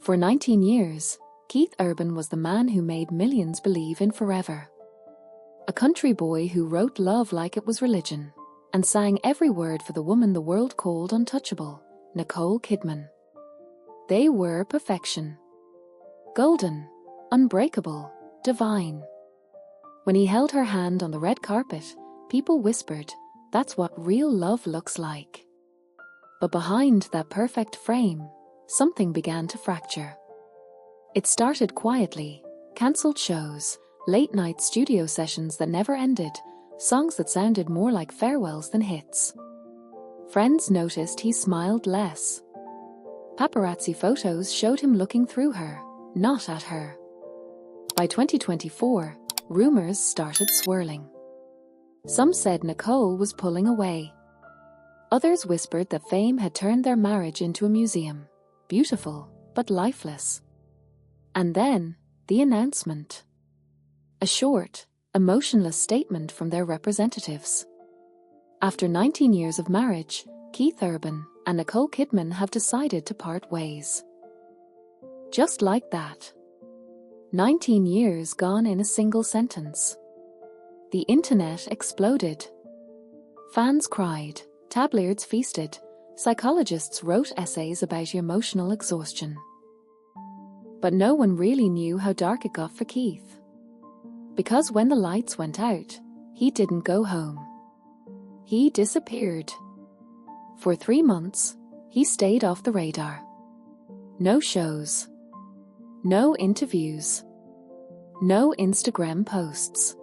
For 19 years, Keith Urban was the man who made millions believe in forever. A country boy who wrote love like it was religion, and sang every word for the woman the world called untouchable, Nicole Kidman. They were perfection. Golden, unbreakable, divine. When he held her hand on the red carpet, people whispered, "That's what real love looks like." But behind that perfect frame, something began to fracture. It started quietly: cancelled shows, late-night studio sessions that never ended, songs that sounded more like farewells than hits. Friends noticed he smiled less. Paparazzi photos showed him looking through her, not at her. By 2024, rumors started swirling. Some said Nicole was pulling away. Others whispered that fame had turned their marriage into a museum, beautiful but lifeless. And then, the announcement. A short, emotionless statement from their representatives. After 19 years of marriage, Keith Urban and Nicole Kidman have decided to part ways. Just like that. 19 years gone in a single sentence. The internet exploded. Fans cried, tabloids feasted, psychologists wrote essays about emotional exhaustion. But no one really knew how dark it got for Keith. Because when the lights went out, he didn't go home. He disappeared. For 3 months, he stayed off the radar. No shows. No interviews. No Instagram posts.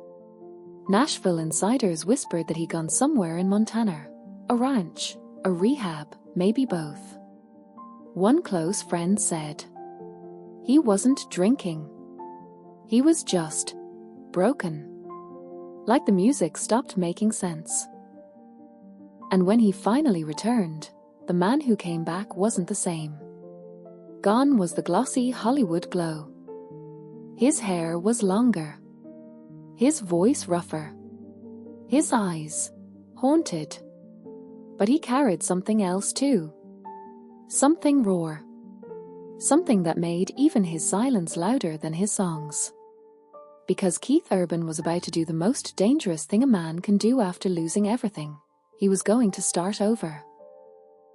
Nashville insiders whispered that he'd gone somewhere in Montana. A ranch, a rehab, maybe both. One close friend said, he wasn't drinking. He was just broken. Like the music stopped making sense. And when he finally returned, the man who came back wasn't the same. Gone was the glossy Hollywood glow. His hair was longer. His voice rougher. His eyes haunted. But he carried something else too. Something raw. Something that made even his silence louder than his songs. Because Keith Urban was about to do the most dangerous thing a man can do after losing everything. He was going to start over.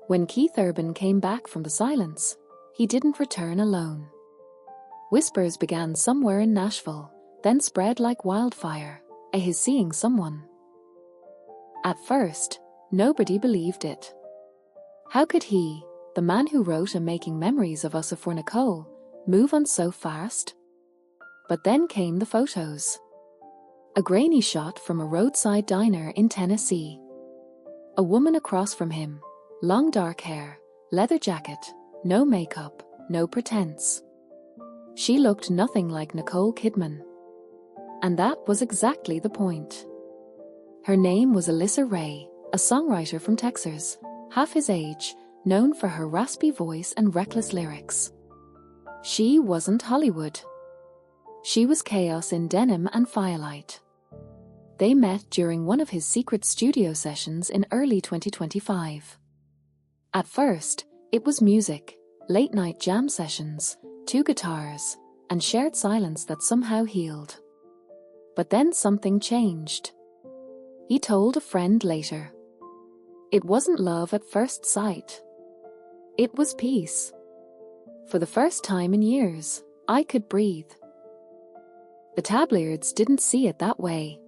When Keith Urban came back from the silence, he didn't return alone. Whispers began somewhere in Nashville, then spread like wildfire. He's seeing someone. At first, nobody believed it. How could he, the man who wrote and making memories of us for Nicole, move on so fast? But then came the photos. A grainy shot from a roadside diner in Tennessee. A woman across from him, long dark hair, leather jacket, no makeup, no pretense. She looked nothing like Nicole Kidman. And that was exactly the point. Her name was Alyssa Ray, a songwriter from Texas, half his age, known for her raspy voice and reckless lyrics. She wasn't Hollywood. She was chaos in denim and firelight. They met during one of his secret studio sessions in early 2025. At first, it was music, late-night jam sessions, 2 guitars, and shared silence that somehow healed. But then something changed. He told a friend later. It wasn't love at first sight. It was peace. For the first time in years, I could breathe. The tabloids didn't see it that way.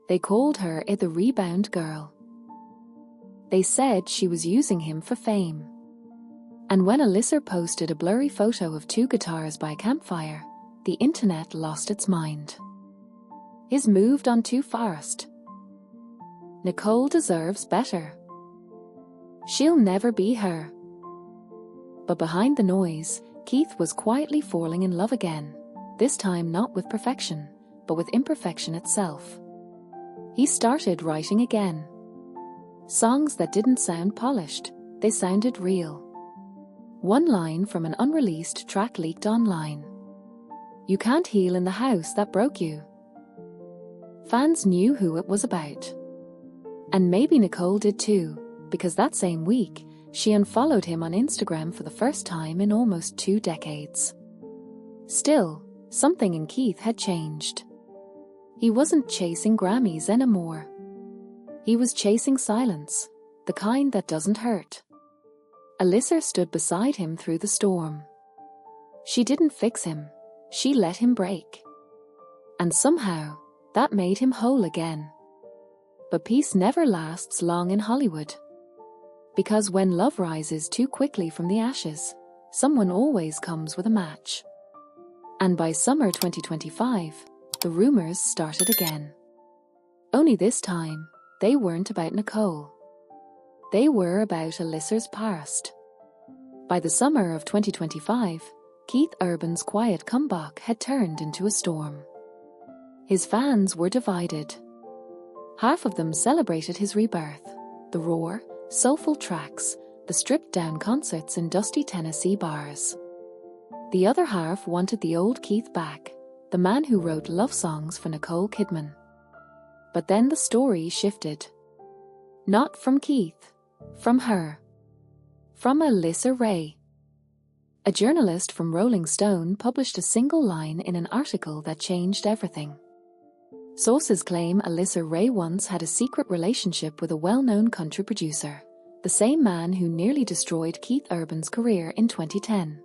They called her the rebound girl. They said she was using him for fame. And when Alyssa posted a blurry photo of 2 guitars by a campfire, the internet lost its mind. He's moved on too fast. Nicole deserves better. She'll never be her. But behind the noise, Keith was quietly falling in love again, this time not with perfection, but with imperfection itself. He started writing again. Songs that didn't sound polished, they sounded real. One line from an unreleased track leaked online. You can't heal in the house that broke you. Fans knew who it was about. And maybe Nicole did too, because that same week, She unfollowed him on Instagram for the first time in almost 2 decades. Still, something in Keith had changed. He wasn't chasing Grammys anymore. He was chasing silence, the kind that doesn't hurt. Alyssa stood beside him through the storm. She didn't fix him, she let him break. And somehow, that made him whole again. But peace never lasts long in Hollywood. Because when love rises too quickly from the ashes, someone always comes with a match. And by summer 2025, the rumors started again. Only this time, they weren't about Nicole. They were about Alyssa's past. By the summer of 2025, Keith Urban's quiet comeback had turned into a storm. His fans were divided. Half of them celebrated his rebirth, the raw, soulful tracks, the stripped-down concerts in dusty Tennessee bars. The other half wanted the old Keith back, the man who wrote love songs for Nicole Kidman. But then the story shifted. Not from Keith, from her. From Alyssa Ray. A journalist from Rolling Stone published a single line in an article that changed everything. Sources claim Alyssa Ray once had a secret relationship with a well-known country producer, the same man who nearly destroyed Keith Urban's career in 2010.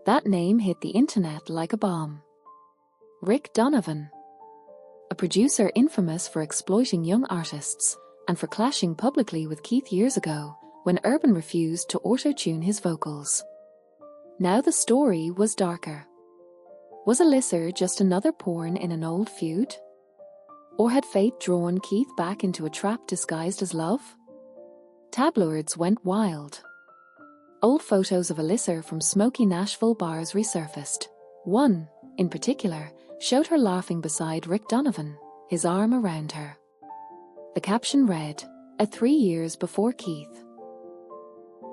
That name hit the internet like a bomb. Rick Donovan. A producer infamous for exploiting young artists and for clashing publicly with Keith years ago when Urban refused to auto-tune his vocals. Now the story was darker. Was Alyssa just another pawn in an old feud? Or had fate drawn Keith back into a trap disguised as love? Tabloids went wild. Old photos of Alyssa from smoky Nashville bars resurfaced. One, in particular, showed her laughing beside Rick Donovan, his arm around her. The caption read, "At 3 years before Keith."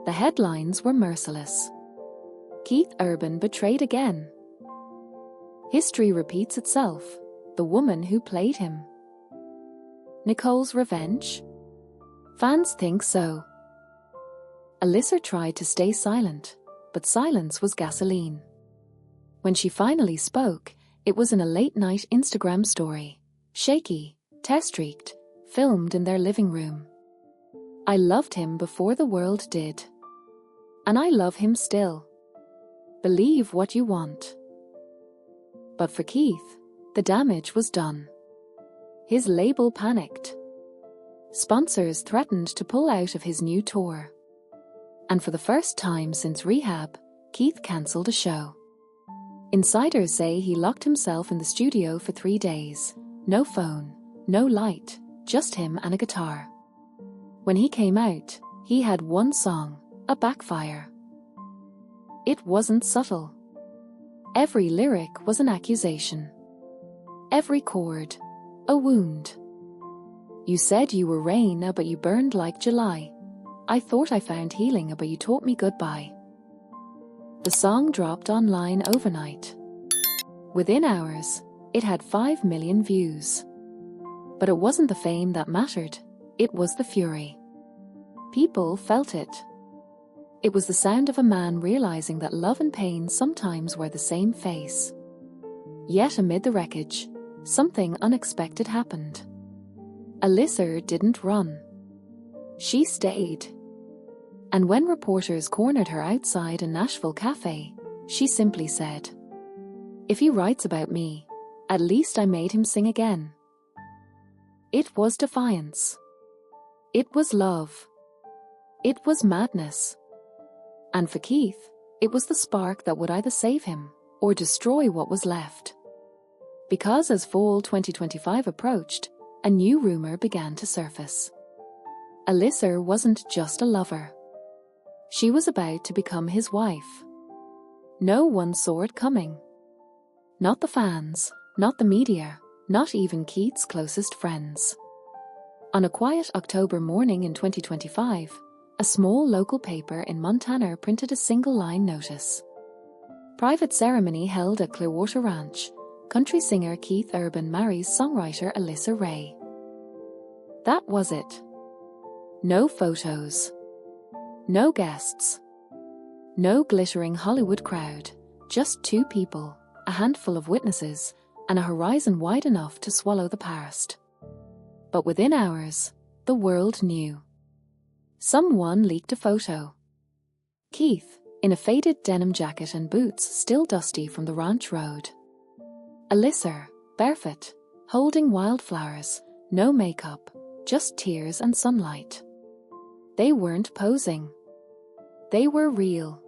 The headlines were merciless. Keith Urban betrayed again. History repeats itself. The woman who played him. Nicole's revenge? Fans think so. Alyssa tried to stay silent, but silence was gasoline. When she finally spoke, it was in a late-night Instagram story. Shaky, tear-streaked, filmed in their living room. "I loved him before the world did. And I love him still. Believe what you want." But for Keith, the damage was done. His label panicked. Sponsors threatened to pull out of his new tour. And for the first time since rehab, Keith cancelled a show. Insiders say he locked himself in the studio for 3 days. No phone, no light, just him and a guitar. When he came out, he had one song, a backfire. It wasn't subtle. Every lyric was an accusation. Every chord, a wound. "You said you were rain, but you burned like July. I thought I found healing, but you taught me goodbye." The song dropped online overnight. Within hours, it had 5 million views. But it wasn't the fame that mattered, it was the fury. People felt it. It was the sound of a man realizing that love and pain sometimes wear the same face. Yet amid the wreckage, something unexpected happened. Alyssa didn't run. She stayed. And when reporters cornered her outside a Nashville cafe, she simply said, "If he writes about me, at least I made him sing again." It was defiance. It was love. It was madness. And for Keith, it was the spark that would either save him or destroy what was left. Because as fall 2025 approached, a new rumor began to surface. Alyssa wasn't just a lover. She was about to become his wife. No one saw it coming. Not the fans, not the media, not even Keith's closest friends. On a quiet October morning in 2025, a small local paper in Montana printed a single-line notice. Private ceremony held at Clearwater Ranch. Country singer Keith Urban marries songwriter Alyssa Ray. That was it. No photos. No guests. No glittering Hollywood crowd. Just two people, a handful of witnesses, and a horizon wide enough to swallow the past. But within hours, the world knew. Someone leaked a photo. Keith, in a faded denim jacket and boots still dusty from the ranch road. Alyssa, barefoot, holding wildflowers, no makeup, just tears and sunlight. They weren't posing. They were real.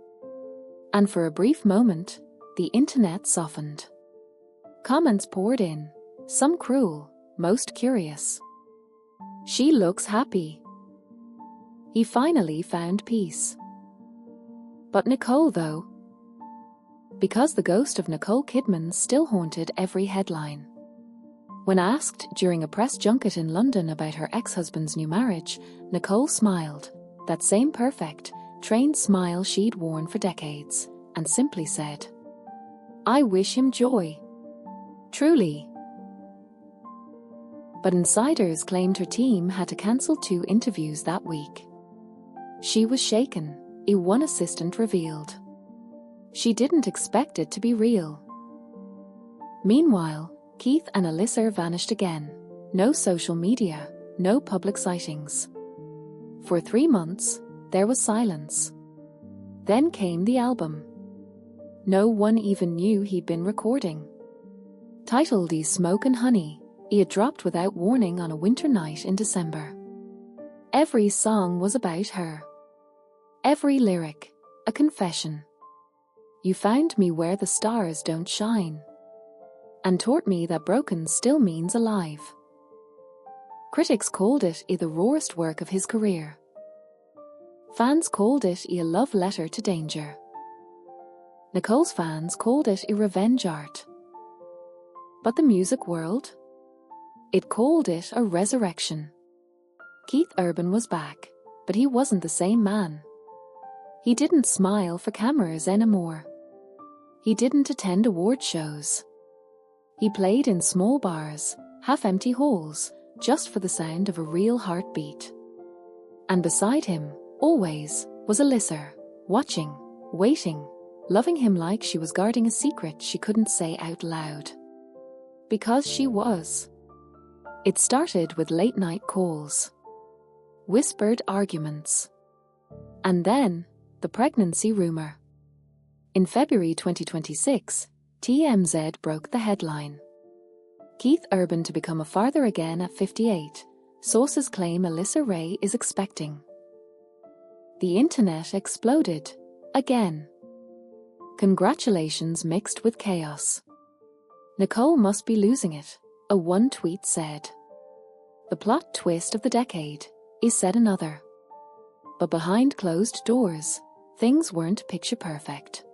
And for a brief moment, the internet softened. Comments poured in, some cruel, most curious. She looks happy. He finally found peace. But Nicole, though? Because the ghost of Nicole Kidman still haunted every headline. When asked during a press junket in London about her ex-husband's new marriage, Nicole smiled, that same perfect, trained smile she'd worn for decades, and simply said, "I wish him joy." Truly. But insiders claimed her team had to cancel 2 interviews that week. She was shaken, one assistant revealed. She didn't expect it to be real. Meanwhile, Keith and Alyssa vanished again. No social media, no public sightings. For 3 months, there was silence. Then came the album. No one even knew he'd been recording. Titled Smoke and Honey, he had dropped without warning on a winter night in December. Every song was about her. Every lyric, a confession. You found me where the stars don't shine, and taught me that broken still means alive. Critics called it the rawest work of his career. Fans called it a love letter to danger. Nicole's fans called it a revenge art. But the music world? It called it a resurrection. Keith Urban was back, but he wasn't the same man. He didn't smile for cameras anymore. He didn't attend award shows. He played in small bars, half-empty halls, just for the sound of a real heartbeat. And beside him, always, was Alyssa, watching, waiting, loving him like she was guarding a secret she couldn't say out loud. Because she was. It started with late-night calls. Whispered arguments. And then, the pregnancy rumor. In February 2026, TMZ broke the headline. Keith Urban to become a father again at 58. Sources claim Alyssa Ray is expecting. The internet exploded. Again. Congratulations mixed with chaos. Nicole must be losing it, one tweet said. The plot twist of the decade, said another. But behind closed doors, things weren't picture perfect.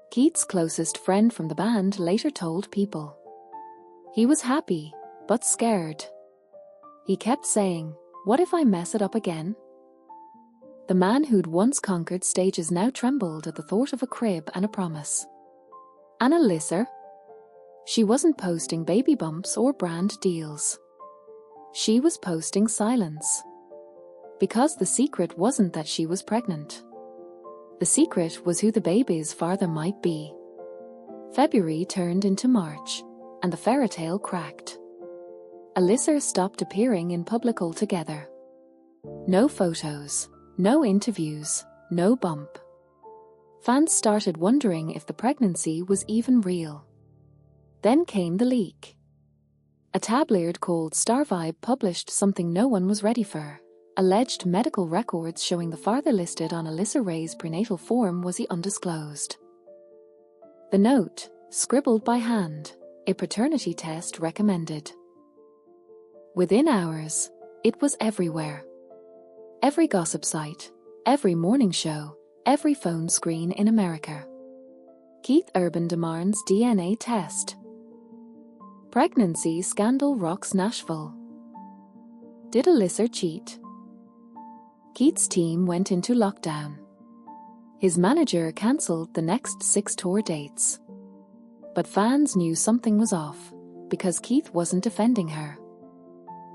Keith's closest friend from the band later told People. He was happy, but scared. He kept saying, "What if I mess it up again?" The man who'd once conquered stages now trembled at the thought of a crib and a promise. And Alyssa? She wasn't posting baby bumps or brand deals. She was posting silence. Because the secret wasn't that she was pregnant. The secret was who the baby's father might be. February turned into March, and the fairy tale cracked. Alyssa stopped appearing in public altogether. No photos, no interviews, no bump. Fans started wondering if the pregnancy was even real. Then came the leak. A tabloid called Star Vibe published something no one was ready for. Alleged medical records showing the father listed on Alyssa Ray's prenatal form was undisclosed. The note, scribbled by hand, a paternity test recommended. Within hours, it was everywhere. Every gossip site, every morning show, every phone screen in America. Keith Urban demands DNA test. Pregnancy scandal rocks Nashville. Did Alyssa cheat? Keith's team went into lockdown. His manager cancelled the next 6 tour dates. But fans knew something was off, because Keith wasn't defending her.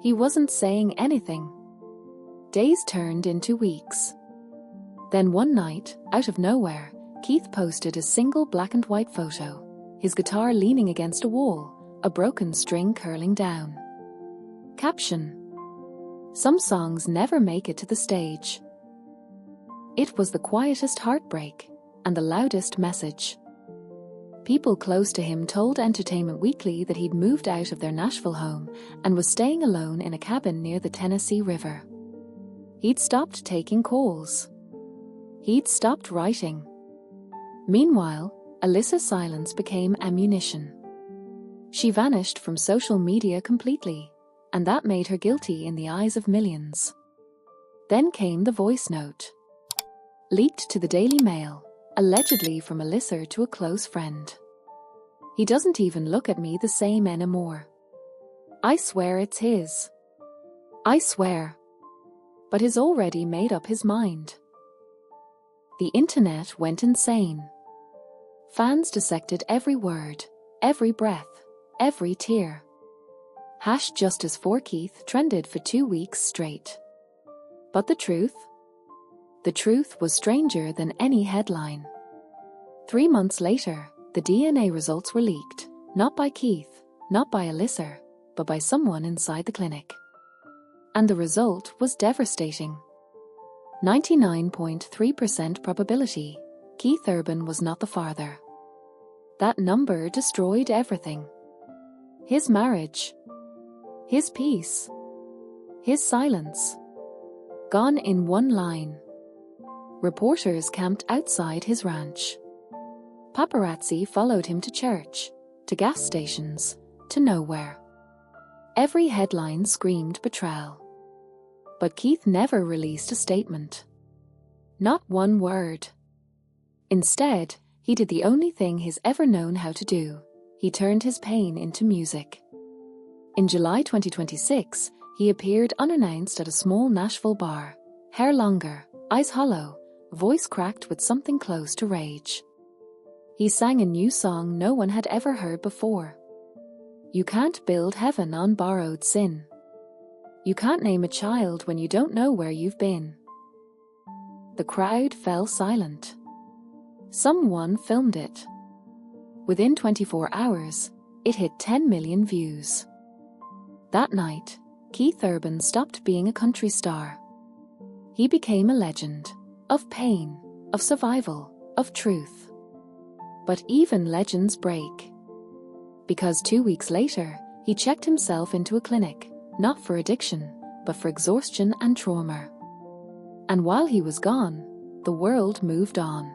He wasn't saying anything. Days turned into weeks. Then one night, out of nowhere, Keith posted a single black and white photo, his guitar leaning against a wall, a broken string curling down. Caption: "Some songs never make it to the stage." It was the quietest heartbreak and the loudest message. People close to him told Entertainment Weekly that he'd moved out of their Nashville home and was staying alone in a cabin near the Tennessee River. He'd stopped taking calls. He'd stopped writing. Meanwhile, Alyssa's silence became ammunition. She vanished from social media completely, and that made her guilty in the eyes of millions. Then came the voice note, leaked to the Daily Mail, allegedly from Alyssa to a close friend. "He doesn't even look at me the same anymore. I swear it's his. I swear." But he's already made up his mind. The internet went insane. Fans dissected every word, every breath, every tear. #Justice for Keith trended for 2 weeks straight. But the truth? The truth was stranger than any headline. 3 months later, the DNA results were leaked, not by Keith, not by Alyssa, but by someone inside the clinic. And the result was devastating. 99.3% probability, Keith Urban was not the father. That number destroyed everything. His marriage. His peace. His silence. Gone in one line. Reporters camped outside his ranch. Paparazzi followed him to church, to gas stations, to nowhere. Every headline screamed betrayal. But Keith never released a statement. Not one word. Instead, he did the only thing he's ever known how to do. He turned his pain into music. In July 2026, he appeared unannounced at a small Nashville bar. Hair longer, eyes hollow, voice cracked with something close to rage. He sang a new song no one had ever heard before. You can't build heaven on borrowed sin. You can't name a child when you don't know where you've been. The crowd fell silent. Someone filmed it. Within 24 hours, it hit 10 million views. That night, Keith Urban stopped being a country star. He became a legend, of pain, of survival, of truth. But even legends break. Because 2 weeks later, he checked himself into a clinic, not for addiction, but for exhaustion and trauma. And while he was gone, the world moved on.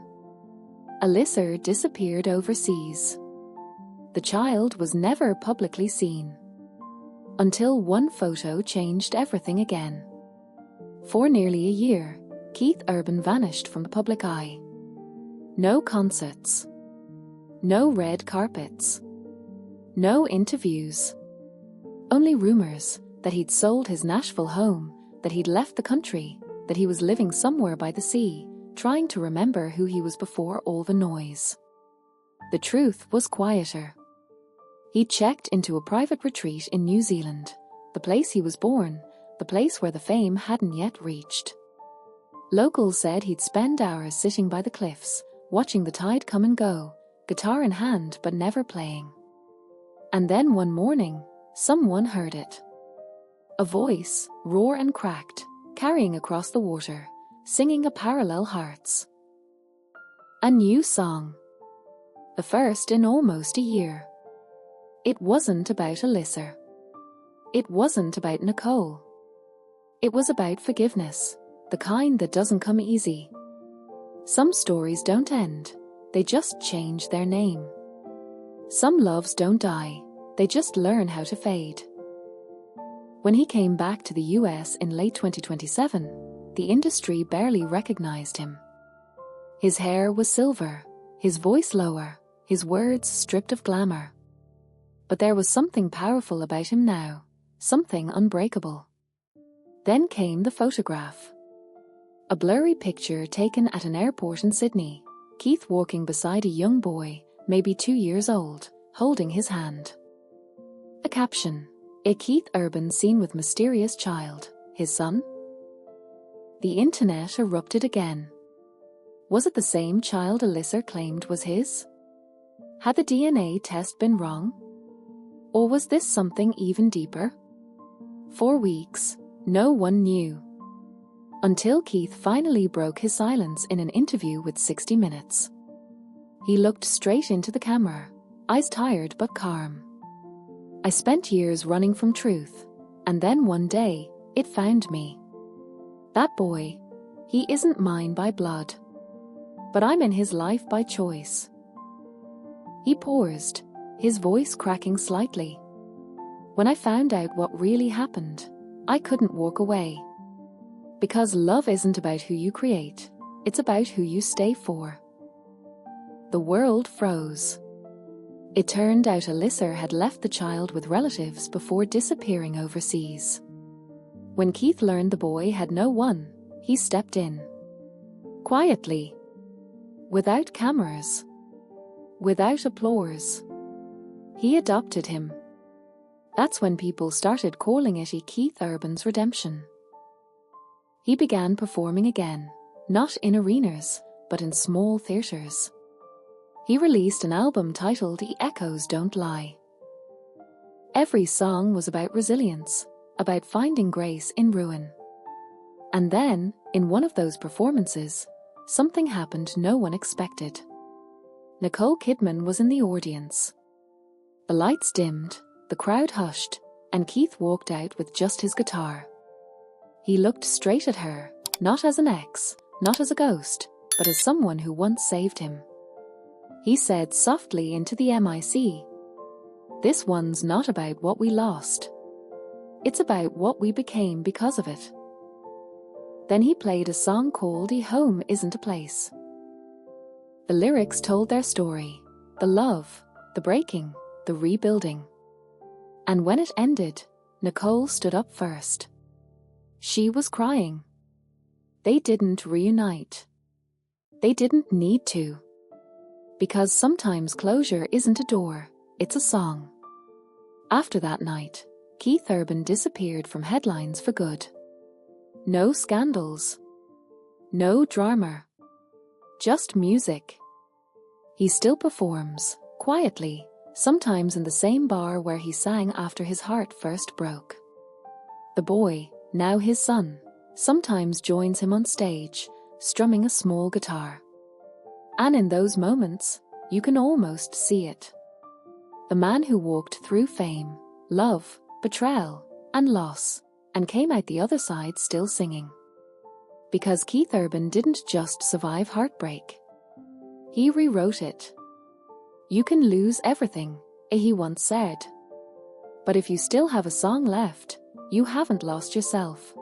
Alyssa disappeared overseas. The child was never publicly seen. Until one photo changed everything again. For nearly a year, Keith Urban vanished from the public eye. No concerts. No red carpets. No interviews. Only rumors that he'd sold his Nashville home, that he'd left the country, that he was living somewhere by the sea, trying to remember who he was before all the noise. The truth was quieter. He checked into a private retreat in New Zealand, the place he was born, the place where the fame hadn't yet reached. Locals said he'd spend hours sitting by the cliffs, watching the tide come and go, guitar in hand but never playing. And then one morning, someone heard it. A voice, raw and cracked, carrying across the water, singing a parallel hearts. A new song. The first in almost a year. It wasn't about Alyssa. It wasn't about Nicole. It was about forgiveness, the kind that doesn't come easy. Some stories don't end, they just change their name. Some loves don't die, they just learn how to fade. When he came back to the US in late 2027, the industry barely recognized him. His hair was silver, his voice lower, his words stripped of glamour. But there was something powerful about him now, something unbreakable. Then came the photograph. A blurry picture taken at an airport in Sydney, Keith walking beside a young boy, maybe 2 years old, holding his hand. A caption, a Keith Urban seen with mysterious child, his son? The internet erupted again. Was it the same child a listener claimed was his? Had the DNA test been wrong? Or was this something even deeper? For weeks, no one knew. Until Keith finally broke his silence in an interview with 60 Minutes. He looked straight into the camera, eyes tired but calm. I spent years running from truth, and then one day, it found me. That boy, he isn't mine by blood. But I'm in his life by choice. He paused, his voice cracking slightly. When I found out what really happened, I couldn't walk away. Because love isn't about who you create, it's about who you stay for. The world froze. It turned out Alyssa had left the child with relatives before disappearing overseas. When Keith learned the boy had no one, he stepped in. Quietly. Without cameras. Without applause. He adopted him. That's when people started calling it Keith Urban's redemption. He began performing again, not in arenas, but in small theatres. He released an album titled The Echoes Don't Lie. Every song was about resilience, about finding grace in ruin. And then, in one of those performances, something happened no one expected. Nicole Kidman was in the audience. The lights dimmed, the crowd hushed, and Keith walked out with just his guitar. He looked straight at her, not as an ex, not as a ghost, but as someone who once saved him. He said softly into the mic, "This one's not about what we lost. It's about what we became because of it." Then he played a song called Home Isn't a Place. The lyrics told their story, the love, the breaking, the rebuilding. And when it ended, Nicole stood up first. She was crying. They didn't reunite. They didn't need to. Because sometimes closure isn't a door, it's a song. After that night, Keith Urban disappeared from headlines for good. No scandals. No drama. Just music. He still performs, quietly, sometimes in the same bar where he sang after his heart first broke. The boy, now his son, sometimes joins him on stage, strumming a small guitar. And in those moments, you can almost see it. The man who walked through fame, love, betrayal, and loss, and came out the other side still singing. Because Keith Urban didn't just survive heartbreak. He rewrote it. You can lose everything, he once said. But if you still have a song left, you haven't lost yourself.